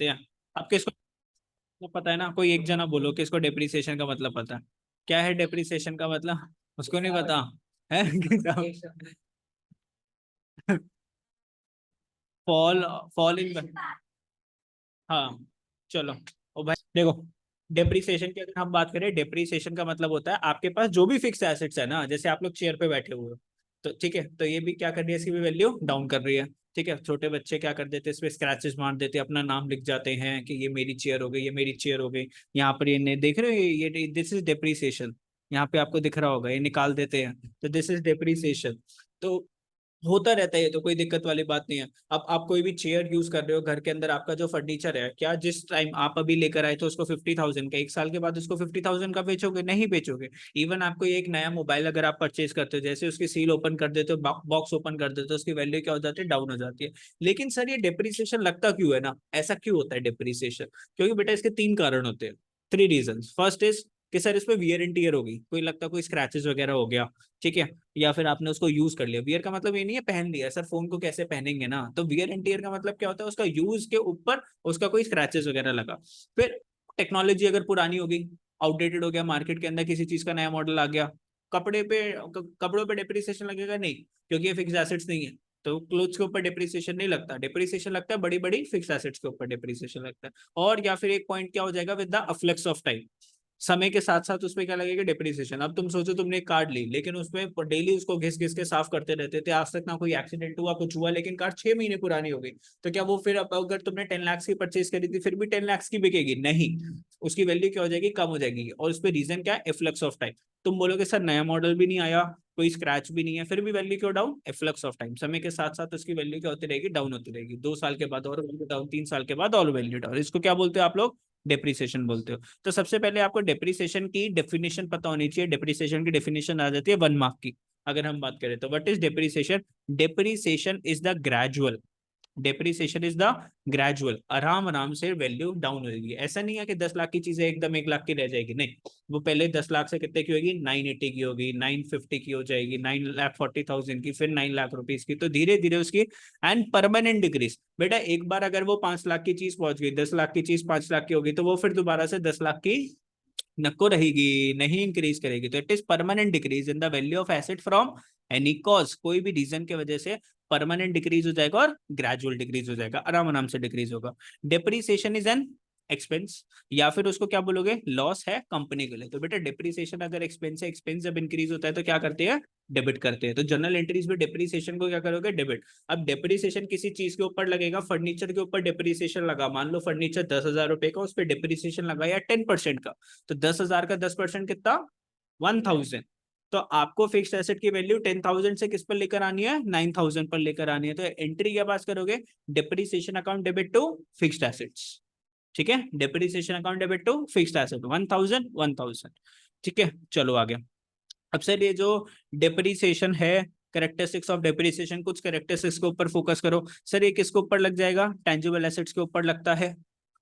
हैं। आपके इसको पता है ना, कोई एक जना बोलो कि इसको डेप्रिसिएशन का मतलब पता है। क्या है डेप्रिसिएशन का मतलब? उसको नहीं पता है? फॉल, फॉल इन, हाँ चलो। ओ भाई देखो, डेप्रिसिएशन की अगर हम बात करें, डेप्रिसिएशन का मतलब होता है आपके पास जो भी फिक्स एसेट्स है ना, जैसे आप लोग चेयर पे बैठे हुए हो, तो ठीक है, तो ये भी क्या कर रही है, इसकी भी वैल्यू डाउन कर रही है। ठीक है, छोटे बच्चे क्या कर देते हैं, इस पे स्क्रैचेस मार देते हैं, अपना नाम लिख जाते हैं कि ये मेरी चेयर हो गई, ये मेरी चेयर हो गई। यहाँ पर ये देख रहे हो, ये दिस इज डेप्रिसिएशन। यहाँ पे आपको दिख रहा होगा, ये निकाल देते हैं, तो दिस इज डेप्रिसिएशन। तो होता रहता है, ये तो कोई दिक्कत वाली बात नहीं है। अब आप कोई भी चेयर यूज कर रहे हो घर के अंदर, आपका जो फर्नीचर है, क्या जिस टाइम आप अभी लेकर आए थे उसको 50,000 का, एक साल के बाद उसको 50,000 का बेचोगे? नहीं बेचोगे। इवन आपको एक नया मोबाइल अगर आप परचेज करते हो, जैसे उसकी सील ओपन कर देते हो, बॉक्स ओपन कर देते हो, उसकी वैल्यू क्या हो जाती है, डाउन हो जाती है। लेकिन सर ये डिप्रिसिएशन लगता क्यों है ना, ऐसा क्यों होता है डिप्रिसिएशन? क्योंकि बेटा इसके तीन कारण होते हैं, थ्री रीजन। फर्स्ट इज कि सर इसमें वियर एंड टीयर होगी, कोई लगता कोई स्क्रैचेस वगैरह हो गया, ठीक है, या फिर आपने उसको यूज कर लिया। वियर का मतलब ये नहीं है पहन लिया, सर फोन को कैसे पहनेंगे ना, तो वियर एंड टियर का मतलब क्या होता है, उसका यूज के ऊपर उसका कोई स्क्रैचेस वगैरह लगा। फिर टेक्नोलॉजी अगर पुरानी होगी, आउटडेटेड हो गया, मार्केट के अंदर किसी चीज का नया मॉडल आ गया, कपड़े पे कपड़ों पे डिप्रिसिएशन लगेगा? नहीं, क्योंकि ये फिक्स एसेट्स नहीं है। तो क्लोथ्स के ऊपर डिप्रिसिएशन नहीं लगता, डिप्रिसिएशन लगता है बड़ी बड़ी फिक्स एसेट्स के ऊपर डिप्रिसिएशन लगता है। और या फिर एक पॉइंट क्या हो जाएगा, विद द अफ्लेक्स ऑफ टाइम, समय के साथ साथ उसमें क्या लगेगा, डिप्रिसिएशन। अब तुम सोचो तुमने एक कार्ड ली, लेकिन उसमें डेली उसको घिस घिस के साफ करते रहते थे, आज तक ना कोई एक्सीडेंट हुआ, कुछ हुआ, लेकिन कार 6 महीने पुरानी हो गई, तो क्या वो फिर, अब अगर तुमने 10 लाख की परचेज करी थी, फिर भी 10 लाख की बिकेगी? नहीं, उसकी वैल्यू क्या हो जाएगी, कम हो जाएगी। और उस पर रीजन क्या है, एफ्लक्स ऑफ टाइम। तुम बोलोगे सर नया मॉडल भी नहीं आया, कोई स्क्रैच भी नहीं है, फिर भी वैल्यू क्यों डाउन? एफ्लक्स ऑफ टाइम, समय के साथ साथ उसकी वैल्यू क्या होती रहेगी, डाउन होती रहेगी। 2 साल के बाद और वैल्यू डाउन, 3 साल के बाद और वैल्यू डाउन। इसको क्या बोलते हो आप लोग, डेप्रिसिएशन बोलते हो। तो सबसे पहले आपको डेप्रिसिएशन की डेफिनेशन पता होनी चाहिए। डेप्रिसिएशन की डेफिनेशन आ जाती है 1 मार्क की। अगर हम बात करें तो what is depreciation? Depreciation is the gradual, depreciation is the gradual, आराम आराम से वैल्यू डाउन होगी। ऐसा नहीं है कि 10 लाख की चीजें एकदम 1 लाख की रह जाएगी, नहीं। वो पहले 10 लाख से कितने की होगी, 980 की होगी, 950 की हो जाएगी, 9,40,000 की, फिर 9 लाख रुपीज की, तो धीरे धीरे उसकी एंड परमानेंट डिक्रीज। बेटा एक बार अगर वो 5 लाख की चीज पहुंच गई, 10 लाख की चीज 5 लाख की होगी, तो वो फिर दोबारा से 10 लाख की नको रहेगी, नहीं इंक्रीज करेगी। तो it is permanent decrease in the value of asset from any cause, कोई भी रीजन की वजह से परमानेंट डिक्रीज हो जाएगा और ग्रेजुअल डिक्रीज हो जाएगा, आराम आराम से डिक्रीज होगा। डेप्रिसिएशन इज एन एक्सपेंस, या फिर उसको क्या बोलोगे, लॉस है कंपनी के लिए। तो बेटा डिप्रिसिएशन अगर एक्सपेंस है, एक्सपेंस जब इंक्रीज होता है तो क्या करते हैं, डेबिट करते हैं। तो जनरल एंट्रीज में डिप्रिसिएशन को क्या करोगे, डेबिट। अब डिप्रिसिएशन किसी चीज के ऊपर लगेगा, फर्नीचर के ऊपर डिप्रिसिएशन लगा, मान लो फर्नीचर 10,000 रुपए का, उस पर डिप्रिसिएशन लगाया 10% का, तो 10,000 का 10% कितना, 1,000। तो आपको फिक्स एसेट की वैल्यू 10,000 से किस पर लेकर आनी है, 9,000 पर लेकर आनी है। तो एंट्री क्या पास करोगे, depreciation account debit to fixed assets. ठीक है, depreciation account debit to fixed asset, 1,000 1,000। ठीक है, चलो आगे। अब सर ये जो डिप्रिसिएशन है, कैरेक्टरिस्टिक्स ऑफ डिप्रिसिएशन, कुछ कैरेक्टरिस्टिक्स के ऊपर फोकस करो। सर ये किसके ऊपर लग जाएगा, टेंजिबल एसेट्स के ऊपर लगता है,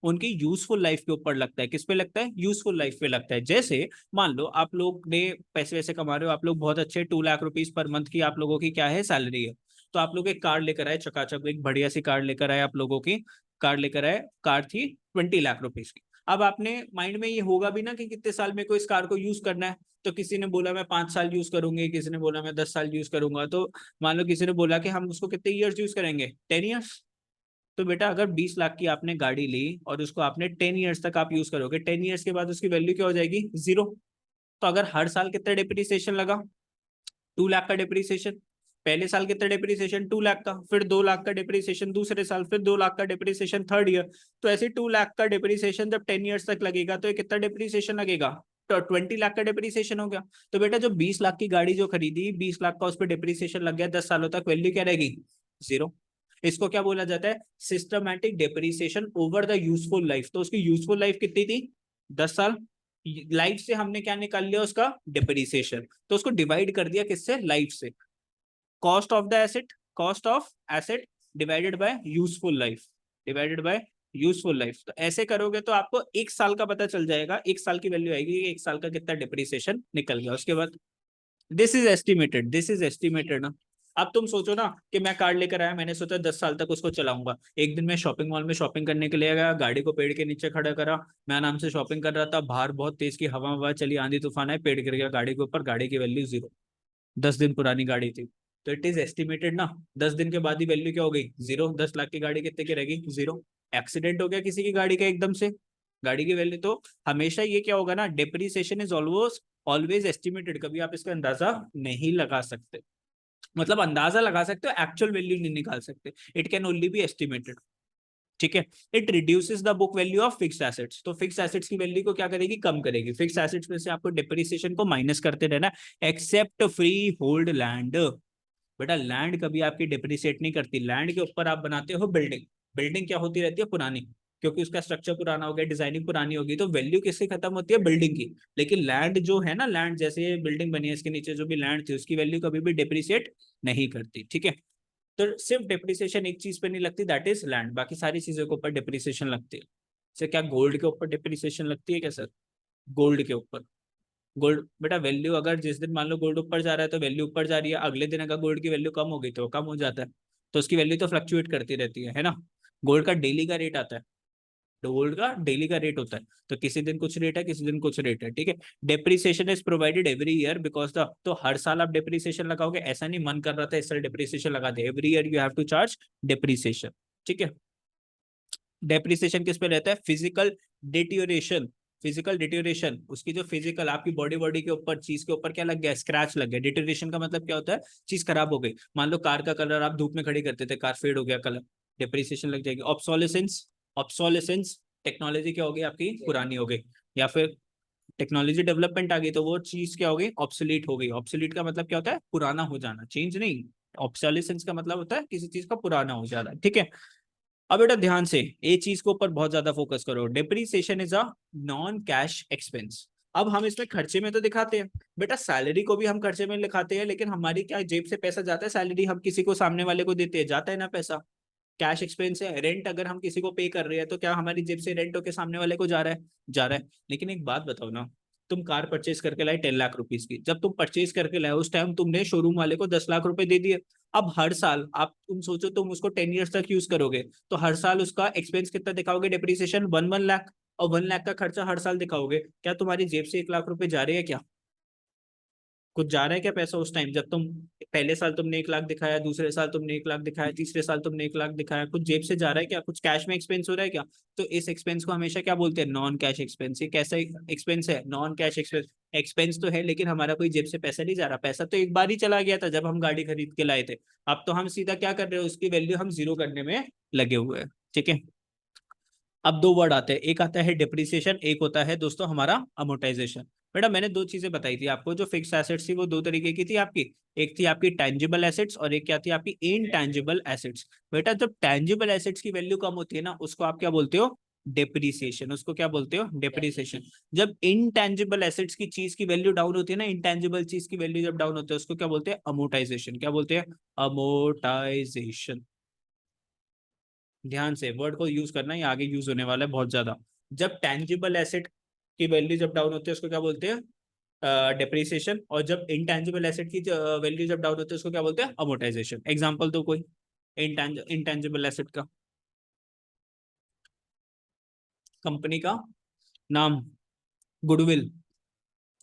उनकी यूजफुल लाइफ के ऊपर लगता है। किस पे लगता है, यूजफुल लाइफ पे लगता है। जैसे मान लो आप लोग ने पैसे वैसे कमा रहे हो, आप लोग बहुत अच्छे, 2 लाख रुपीज पर मंथ की आप लोगों की क्या है, सैलरी है। तो आप लोग एक कार लेकर आए, चकाचक एक बढ़िया सी कार लेकर आए, आप लोगों की कार लेकर आए, कार थी 20 लाख रुपीज की। अब आपने माइंड में ये होगा भी ना कि कितने साल में को इस कार को यूज करना है। तो किसी ने बोला मैं 5 साल यूज करूंगी, किसी ने बोला मैं 10 साल यूज करूंगा। तो मान लो किसी ने बोला कि हम उसको कितने ईयर्स यूज करेंगे, 10 ईयर्स। तो बेटा अगर 20 लाख की आपने गाड़ी ली और उसको आपने 10 ईयर्स तक आप यूज करोगे, 10 ईयर्स के बाद उसकी वैल्यू क्या हो जाएगी, जीरो। तो अगर हर साल कितना डिप्रिसिएशन लगा, 2 लाख का डिप्रिसिएशन। पहले साल कितना डिप्रिसिएशन, 2 लाख का, फिर 2 लाख का डिप्रिसिएशन दूसरे साल, फिर 2 लाख का डिप्रिसिएशन थर्ड ईयर। तो ऐसे 2 लाख का डिप्रिसिएशन जब 10 ईयर्स तक लगेगा, तो ये कितना डिप्रिसिएशन लगेगा, तो 20 लाख का डिप्रिसिएशन हो गया। तो बेटा जो 20 लाख की गाड़ी जो खरीदी, 20 लाख का उस पर डिप्रिसिएशन लग गया, 10 सालों तक वैल्यू क्या रहेगी, जीरो। इसको क्या बोला जाता है, systematic depreciation over the useful life. तो उसकी यूजफुल लाइफ कितनी थी, 10 साल। लाइफ से हमने क्या निकाल लिया, उसका डिप्रिसिएशन। तो उसको डिवाइड कर दिया किससे, लाइफ से। Cost of the asset, cost of asset divided by useful life, divided by useful life. तो ऐसे करोगे तो आपको 1 साल का पता चल जाएगा, 1 साल की वैल्यू आएगी, 1 साल का कितना डिप्रिसिएशन निकल गया। उसके बाद this is estimated, this is estimated ना, अब तुम सोचो ना कि मैं कार लेकर आया, मैंने सोचा 10 साल तक उसको चलाऊंगा। एक दिन मैं शॉपिंग मॉल में शॉपिंग करने के लिए गया, गाड़ी को पेड़ के नीचे खड़ा करा, मैं आराम से शॉपिंग कर रहा था, बाहर बहुत तेज की हवा चली, आंधी तूफान है, पेड़ गिर गया गाड़ी के ऊपर, गाड़ी की वैल्यू जीरो। 10 दिन पुरानी गाड़ी थी, तो इट इज एस्टिमेटेड ना, 10 दिन के बाद ही वैल्यू क्या हो गई, जीरो। 10 लाख की गाड़ी कितने की रहेगी, जीरो। एक्सीडेंट हो गया किसी की गाड़ी का एकदम से, गाड़ी की वैल्यू तो हमेशा ये क्या होगा ना, depreciation is always always estimated, कभी आप इसका अंदाजा नहीं लगा सकते। मतलब अंदाजा लगा सकते हो, एक्चुअल वैल्यू नहीं निकाल सकते, it can only B estimated. ठीक है। It reduces the book value of fixed assets, तो फिक्स एसेट्स की वैल्यू को क्या करेगी, कम करेगी। फिक्स एसेट्स में से आपको डिप्रिसिएशन को माइनस करते रहना, एक्सेप्ट फ्री होल्ड लैंड। बेटा लैंड कभी आपकी डिप्रिसिएट नहीं करती, लैंड के ऊपर आप बनाते हो बिल्डिंग, बिल्डिंग क्या होती रहती है, पुरानी, क्योंकि उसका स्ट्रक्चर पुराना हो गया, डिजाइनिंग पुरानी होगी, तो वैल्यू किससे खत्म होती है, बिल्डिंग की। लेकिन लैंड जो है ना, लैंड जैसे बिल्डिंग बनी है इसके नीचे जो भी लैंड थी, उसकी वैल्यू कभी भी डिप्रिसिएट नहीं करती। ठीक है। तो सिर्फ डिप्रिसिएशन एक चीज पे नहीं लगती, दैट इज लैंड, बाकी सारी चीजों के ऊपर डिप्रिसिएशन लगती है। सर क्या गोल्ड के ऊपर डिप्रिसिएशन लगती है क्या सर, गोल्ड के ऊपर, गोल्ड बेटा वैल्यू अगर जिस दिन मान लो गोल्ड ऊपर जा रहा है तो वैल्यू ऊपर जा रही है, अगले दिन अगर गोल्ड की वैल्यू कम हो गई तो कम हो जाता है, तो उसकी वैल्यू तो फ्लक्चुएट करती रहती है ना। गोल्ड का डेली का रेट आता है, गोल्ड का डेली का रेट होता है, तो किसी दिन कुछ रेट है, किसी दिन कुछ रेट है। ठीक है। Depreciation is provided every year because the, तो हर साल आप डेप्रिसिएशन लगाओगे, ऐसा नहीं मन कर रहा था इस साल डेप्रिसिएशन लगा दे, every year you have to charge depreciation. ठीक है। डेप्रिसिएशन किस पे रहता है, फिजिकल डिटेरियोरेशन, फिजिकल डिटेरियोरेशन, उसकी जो फिजिकल आपकी बॉडी बॉडी के ऊपर चीज के ऊपर क्या लग गया, स्क्रैच लग गया। डिटेरियोरेशन का मतलब क्या होता है, चीज खराब हो गई, मान लो कार का कलर आप धूप में खड़ी करते थे, कार फेड हो गया कलर, डिप्रिसिएशन लग जाएगी। ऑब्सोलेसेंस, ऑब्सोलेसेंस टेक्नोलॉजी क्या होगी आपकी, पुरानी हो गई, या फिर टेक्नोलॉजी डेवलपमेंट आ गई तो वो चीज क्या हो गई, ऑब्सोलीट हो गई। ऑब्सोलीट का मतलब क्या होता है, पुराना हो जाना, चेंज नहीं। ऑब्सोलेसेंस का मतलब होता है किसी चीज का पुराना हो जाना। ठीक है। अब बेटा ध्यान से ये चीज के ऊपर बहुत ज्यादा फोकस करो, depreciation is a non cash expense. अब हम इसमें खर्चे में तो दिखाते हैं, बेटा सैलरी को भी हम खर्चे में लिखाते हैं, लेकिन हमारी क्या जेब से पैसा जाता है, सैलरी हम किसी को सामने वाले को देते हैं, जाता है ना पैसा, कैश एक्सपेंस है। रेंट अगर हम किसी को पे कर रहे हैं तो क्या हमारी जेब से रेंट होके सामने वाले को जा रहा है, जा रहा है। लेकिन एक बात बताओ ना, तुम कार परचेज करके लाए 10 लाख रुपीज की, जब तुम परचेज करके लाए उस टाइम तुमने शोरूम वाले को 10 लाख रुपए दे दिए। अब हर साल आप तुम सोचो तुम उसको 10 ईयर्स तक यूज करोगे, तो हर साल उसका एक्सपेंस कितना दिखाओगे, डिप्रिसिएशन 1 1 लाख, और 1 लाख का खर्चा हर साल दिखाओगे, क्या तुम्हारी जेब से 1 लाख रुपए जा रहे हैं क्या, कुछ जा रहा है क्या पैसा उस टाइम, जब तुम पहले साल तुमने 1 लाख दिखाया, दूसरे साल तुमने 1 लाख दिखाया, तीसरे साल तुमने 1 लाख दिखाया, कुछ जेब से जा रहा है क्या, कुछ कैश में एक्सपेंस हो रहा है क्या। तो इस एक्सपेंस को हमेशा क्या बोलते हैं, नॉन कैश एक्सपेंस। ये कैसा एक्सपेंस है, नॉन कैश एक्सपेंस। एक्सपेंस तो है लेकिन हमारा कोई जेब से पैसा नहीं जा रहा, पैसा तो एक बार ही चला गया था जब हम गाड़ी खरीद के लाए थे। अब तो हम सीधा क्या कर रहे हैं, उसकी वैल्यू हम जीरो करने में लगे हुए हैं। ठीक है। अब दो वर्ड आते हैं, एक आता है डिप्रिसिएशन, एक होता है दोस्तों हमारा अमोर्टाइजेशन। बेटा मैंने दो चीजें बताई थी आपको, जो फिक्स एसेट्स थी वो दो तरीके की थी आपकी, एक थी आपकी टैंजिबल एसेट्स और एक क्या थी आपकी इनटैंजिबल एसेट्स। बेटा जब टैंजिबल एसेट्स की वैल्यू कम होती है ना, उसको आप क्या बोलते हो, डेप्रिसिएशन, उसको क्या बोलते हो, डेप्रिसिएशन। जब इनटैंजिबल एसेट्स की चीज की वैल्यू डाउन होती है ना, इनटैंजिबल चीज की वैल्यू जब डाउन होती है उसको क्या बोलते हैं, अमोर्टाइजेशन। क्या बोलते हैं, अमोर्टाइजेशन। ध्यान से वर्ड को यूज करना, ये आगे यूज होने वाला है बहुत ज्यादा। जब टैंजिबल एसेट की वैल्यू जब डाउन होती है उसको क्या बोलते हैं, डेप्रिसिएशन, और जब इंटैंजिबल एसेट की वैल्यू जब डाउन होती है उसको क्या बोलते हैं, अमोर्टाइजेशन। एग्जांपल तो कोई इंटैंजिबल एसेट का, कंपनी का नाम, गुडविल,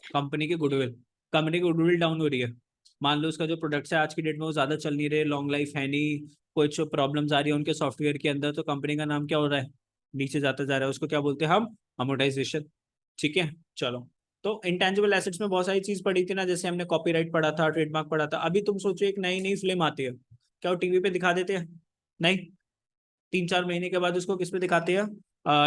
कंपनी की गुडविल, कंपनी की गुडविल डाउन हो रही है, मान लो उसका जो प्रोडक्ट्स है आज की डेट में वो ज्यादा चल नहीं रहे, लॉन्ग लाइफ है नहीं, कुछ प्रॉब्लम्स आ रही है उनके सॉफ्टवेयर के अंदर, तो कंपनी का नाम क्या हो रहा है, नीचे जाता जा रहा है, उसको क्या बोलते हैं हम, अमोर्टाइजेशन। ठीक है। चलो, तो इंटेंजिबल एसेट्स में बहुत सारी चीज पढ़ी थी ना, जैसे हमने कॉपीराइट पढ़ा था, ट्रेडमार्क पढ़ा था। अभी तुम सोचो एक नई नई फिल्म आती है, क्या वो टीवी पे दिखा देते हैं, नहीं, 3 4 महीने के बाद उसको किस पे दिखाते हैं,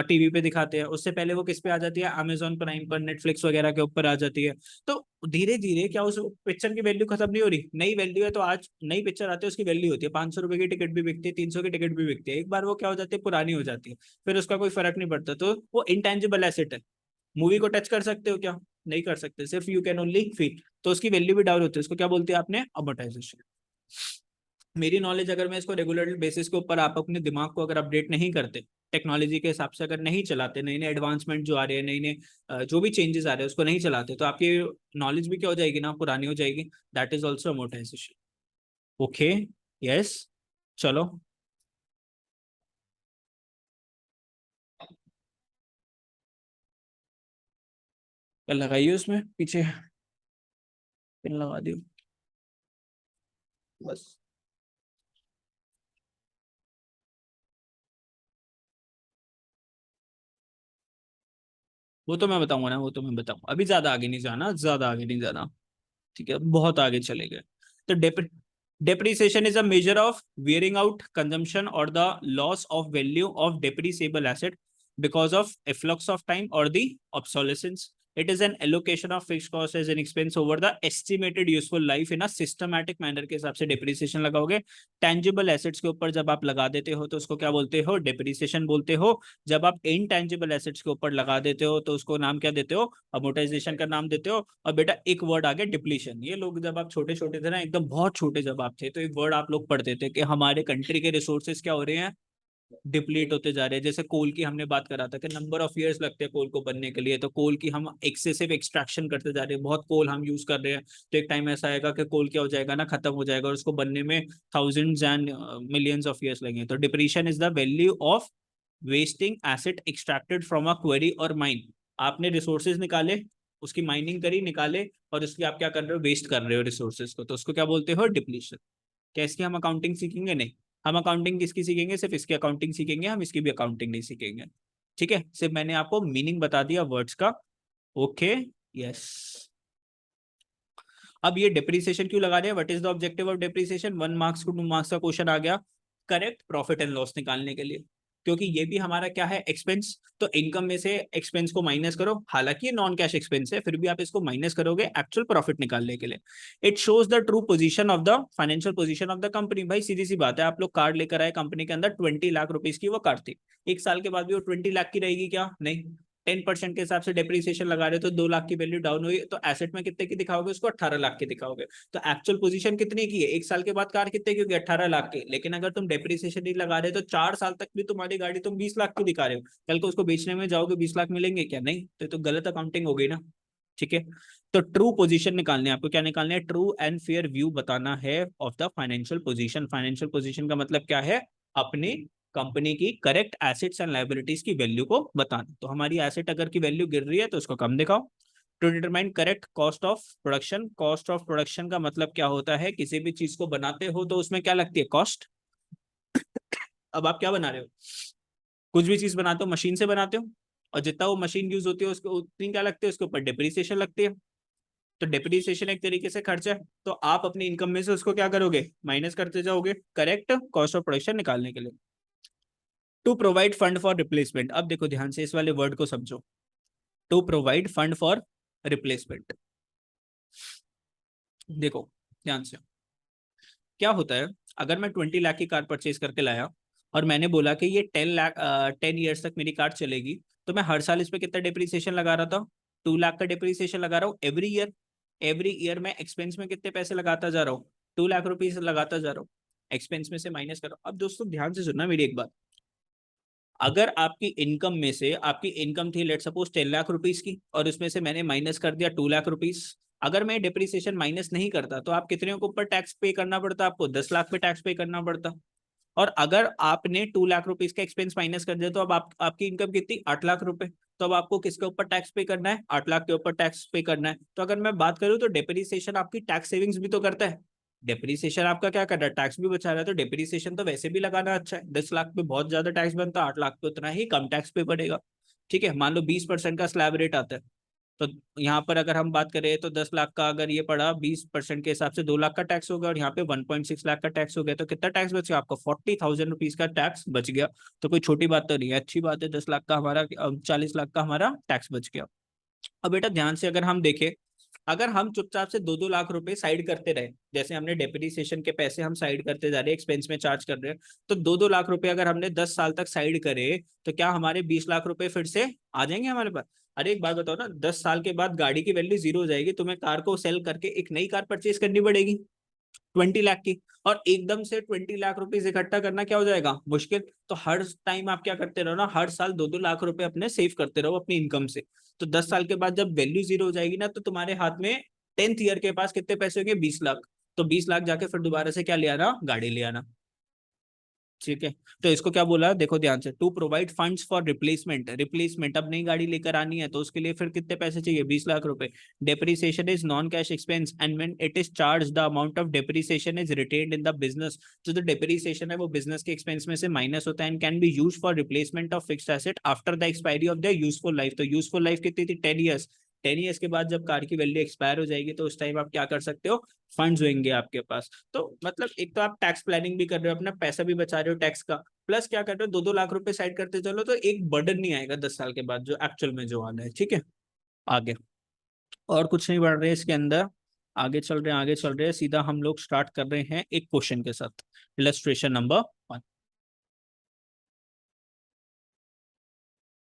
टीवी पे दिखाते हैं। उससे पहले वो किस पे आ जाती है, अमेजोन प्राइम पर, नेटफ्लिक्स वगैरह के ऊपर आ जाती है। तो धीरे धीरे क्या उस पिक्चर की वैल्यू खत्म नहीं हो रही, नई वैल्यू है, तो आज नई पिक्चर आती है उसकी वैल्यू होती है 500 रुपए की टिकट भी बिकती है, 300 की टिकट भी बिकती है, एक बार वो क्या हो जाती है, पुरानी हो जाती है, फिर उसका कोई फर्क नहीं पड़ता। तो वो इंटेंजिबल एसेट है। मूवी को टच कर सकते हो क्या, नहीं कर सकते, सिर्फ यू कैन ओनली फील, तो उसकी वैल्यू भी डाउन होती है, उसको क्या बोलते हैं आपने, अमोर्टाइजेशन। मेरी नॉलेज अगर मैं इसको रेगुलर बेसिस के ऊपर, आप अपने दिमाग को अगर अपडेट नहीं करते, टेक्नोलॉजी के हिसाब से अगर नहीं चलाते, नई नई एडवांसमेंट जो आ रहे हैं, नई नई जो भी चेंजेस आ रहे हैं उसको नहीं चलाते, तो आपकी नॉलेज भी क्या हो जाएगी ना, पुरानी हो जाएगी, that is also amortisation. Okay, yes, चलो। क्या लगाइए उसमें पीछे, पिन लगा दियो बस। वो तो मैं बताऊंगा ना, वो तो मैं बताऊंगा, अभी ज्यादा आगे नहीं जाना, ज्यादा आगे नहीं जाना। ठीक है, बहुत आगे चले गए। तो depreciation is a measure of wearing out consumption or the loss of value of depreciable asset because of efflux of time or the obsolescence. It is an allocation of fixed cost as an expense over the estimated useful life in a systematic manner के हिसाब से depreciation लगाओगे। tangible assets के ऊपर जब आप लगा देते हो तो उसको क्या बोलते हो, depreciation बोलते हो। जब आप intangible assets के ऊपर लगा देते हो तो उसको नाम क्या देते हो, अमोर्टाइजेशन का नाम देते हो। और बेटा एक वर्ड आ गया डिप्लीशन। ये लोग जब आप छोटे छोटे थे ना, एकदम बहुत छोटे जब आप थे, तो एक वर्ड आप लोग पढ़ते थे कि हमारे कंट्री के रिसोर्सेज क्या हो रहे हैं, डिप्लीट होते जा रहे हैं। जैसे कोल की हमने बात करा था कि नंबर ऑफ इयर्स लगते हैं कोल को बनने के लिए, तो कोल की हम एक्सेसिव एक्सट्रैक्शन करते जा रहे हैं, बहुत कोल हम यूज कर रहे हैं। तो एक टाइम ऐसा आएगा कि कोल क्या हो जाएगा ना, खत्म हो जाएगा, और उसको बनने में thousands and millions of years लगेंगे। तो depreciation is the value of wasting asset extracted from a quarry और माइन। आपने रिसोर्सेज निकाले, उसकी माइनिंग करी, निकाले, और उसकी आप क्या कर रहे हो, वेस्ट कर रहे हो रिसोर्सेज को, तो उसको क्या बोलते हो, डिप्लीशन। क्या इसकी हम अकाउंटिंग सीखेंगे? नहीं। हम अकाउंटिंग किसकी सीखेंगे, सिर्फ इसकी अकाउंटिंग सीखेंगे, हम इसकी भी अकाउंटिंग नहीं सीखेंगे। ठीक है, सिर्फ मैंने आपको मीनिंग बता दिया वर्ड्स का। Okay, yes. अब ये डिप्रीसिएशन क्यों लगा रहे हैं, what is the objective of depreciation, 1 marks to 2 marks का क्वेश्चन आ गया, करेक्ट प्रॉफिट एंड लॉस निकालने के लिए। क्योंकि ये भी हमारा क्या है, एक्सपेंस। तो इनकम में से एक्सपेंस को माइनस करो, हालांकि ये नॉन कैश एक्सपेंस है, फिर भी आप इसको माइनस करोगे एक्चुअल प्रॉफिट निकालने के लिए। It shows the true position of the financial position of the company. भाई सीधी सी बात है, आप लोग कार्ड लेकर आए, कंपनी के अंदर 20 लाख रुपीज की वो कार्ड थी। एक साल के बाद भी वो 20 लाख की रहेगी क्या? नहीं। 10% के हिसाब से डेप्रिसिएशन लगा रहे हो तो 2 लाख की वैल्यू डाउन हुई, तो एसेट में कितने की दिखाओगे उसको, 18 लाख की दिखाओगे। तो एक्चुअल पोजीशन कितने की है, एक साल के बाद कार कितने की होगी, 18 लाख की। लेकिन अगर तुम डेप्रिसिएशन नहीं लगा रहे तो 4 साल तक भी तुम्हारी गाड़ी तुम 20 लाख की दिखा रहे हो, कल को उसको बेचने में जाओगे 20 लाख मिलेंगे क्या? नहीं। तो गलत अकाउंटिंग हो गई ना। ठीक है, तो ट्रू पोजीशन निकालने आपको क्या निकालना है, ट्रू एंड फेयर व्यू बताना है of the financial position. Financial position का मतलब क्या है, अपनी कंपनी की करेक्ट एसेट्स एंड लायबिलिटीज की वैल्यू को बताना। तो हमारी एसेट अगर की वैल्यू गिर रही है तो उसको कम दिखाओ। To determine correct cost of production. Cost of production का मतलब क्या होता है, किसी भी चीज को बनाते हो तो उसमें क्या लगती है, कॉस्ट। अब आप क्या बना रहे हो, कुछ भी चीज बनाते हो मशीन से बनाते हो, और जितना वो मशीन यूज होती है उसको उतनी क्या लगती है, उसके ऊपर डिप्रिसिएशन लगती है। तो डिप्रिसिएशन एक तरीके से खर्चा है, तो आप अपनी इनकम में से उसको क्या करोगे, माइनस करते जाओगे करेक्ट कॉस्ट ऑफ प्रोडक्शन निकालने के लिए। To provide fund for replacement. अब देखो ध्यान से इस वाले वर्ड को समझो, to provide fund for replacement. देखो ध्यान से, क्या होता है, अगर मैं 20 लाख की कार परचेज करके लाया और मैंने बोला कि ये 10 लाख 10 ईयर्स तक मेरी कार चलेगी, तो मैं हर साल इस पे कितना डिप्रिसिएशन लगा रहा था, 2 लाख का डिप्रिसिएशन लगा रहा हूँ एवरी ईयर। एवरी ईयर मैं एक्सपेंस में कितने पैसे लगाता जा रहा हूँ, 2 लाख रुपीज लगाता जा रहा हूँ, एक्सपेंस में से माइनस कर रहा हूँ। अब दोस्तों ध्यान से सुनना मेरी एक बात, अगर आपकी इनकम में से, आपकी इनकम थी लेट सपोज 10 लाख रुपीज की, और उसमें से मैंने माइनस कर दिया 2 लाख रुपीज, अगर मैं डिप्रिसिएशन माइनस नहीं करता तो आप कितने के ऊपर टैक्स पे करना पड़ता, आपको 10 लाख पे टैक्स पे करना पड़ता। और अगर आपने 2 लाख रुपीज का एक्सपेंस माइनस कर दिया तो अब आपकी इनकम कितनी, 8 लाख रुपए। तो अब आपको किसके ऊपर टैक्स पे करना है, 8 लाख के ऊपर टैक्स पे करना है। तो अगर मैं बात करूं तो डिप्रिसिएशन आपकी टैक्स सेविंग्स भी तो करता है। डिप्रिसिएशन आपका क्या कर रहा है, टैक्स भी बचा रहा है। तो डिप्रिसिएशन तो वैसे भी लगाना अच्छा है, 10 लाख पे बहुत ज्यादा टैक्स बनता है, 8 लाख पे उतना ही कम टैक्स पे पड़ेगा। ठीक है, मान लो 20% का स्लैब रेट आता है, तो यहाँ पर अगर हम बात करें तो 10 लाख का अगर ये पड़ा 20% के हिसाब से 2 लाख का टैक्स होगा, और यहाँ पे 1.6 लाख का टैक्स हो गया, तो कितना टैक्स बच गया आपको, 40,000 रुपीज का टैक्स बच गया। तो कोई छोटी बात तो नहीं है, अच्छी बात है, 10 लाख का हमारा 40 लाख का हमारा टैक्स बच गया। अब बेटा ध्यान से अगर हम देखें, अगर हम चुपचाप से 2-2 लाख रुपए साइड करते रहे, जैसे हमने डेप्रिसिएशन के पैसे हम साइड करते जा रहे हैं, एक्सपेंस में चार्ज कर रहे हैं, तो 2-2 लाख रुपए अगर हमने 10 साल तक साइड करे, तो क्या हमारे 20 लाख रुपए फिर से आ जाएंगे हमारे पास? अरे एक बात बताओ ना, 10 साल के बाद गाड़ी की वैल्यू जीरो हो जाएगी, तुम्हें कार को सेल करके एक नई कार परचेज करनी पड़ेगी 20 लाख की, और एकदम से 20 लाख रुपीज इकट्ठा करना क्या हो जाएगा, मुश्किल। तो हर टाइम आप क्या करते रहो ना, हर साल 2-2 लाख रुपए अपने सेव करते रहो अपनी इनकम से। तो 10 साल के बाद जब वैल्यू जीरो हो जाएगी ना, तो तुम्हारे हाथ में 10th ईयर के पास कितने पैसे होंगे, 20 लाख। तो 20 लाख जाके फिर दोबारा से क्या ले आना, गाड़ी ले आना। ठीक है, तो इसको क्या बोला, देखो ध्यान से, to provide funds for replacement, replacement अब नई गाड़ी लेकर आनी है तो उसके लिए फिर कितने पैसे चाहिए, 20 लाख रुपए। Depreciation is non cash expense and when it is charge the amount of depreciation is retained in the business. जो डेप्रिसिएशन है वो बिजनेस के एक्सपेंस में से माइनस होता है and can be use for replacement of fixed asset after the expiry of the useful life. तो useful life कितनी थी, 10 ईयर्स। 10 ईयर्स के बाद जब कार की वैल्यू एक्सपायर हो जाएगी तो उस टाइम आप क्या कर सकते हो, फंड्स होंगे आपके पास। तो मतलब एक तो आप टैक्स प्लानिंग भी कर रहे हो, अपना पैसा भी बचा रहे हो टैक्स का, प्लस क्या कर रहे हो, 2-2 लाख रुपए साइड करते चलो, तो एक बर्डन नहीं आएगा 10 साल के बाद जो एक्चुअल में जो आना है। ठीक है, आगे और कुछ नहीं बढ़ रहे इसके अंदर, आगे चल रहे हैं, आगे चल रहे हैं, सीधा हम लोग स्टार्ट कर रहे हैं एक क्वेश्चन के साथ, इलस्ट्रेशन नंबर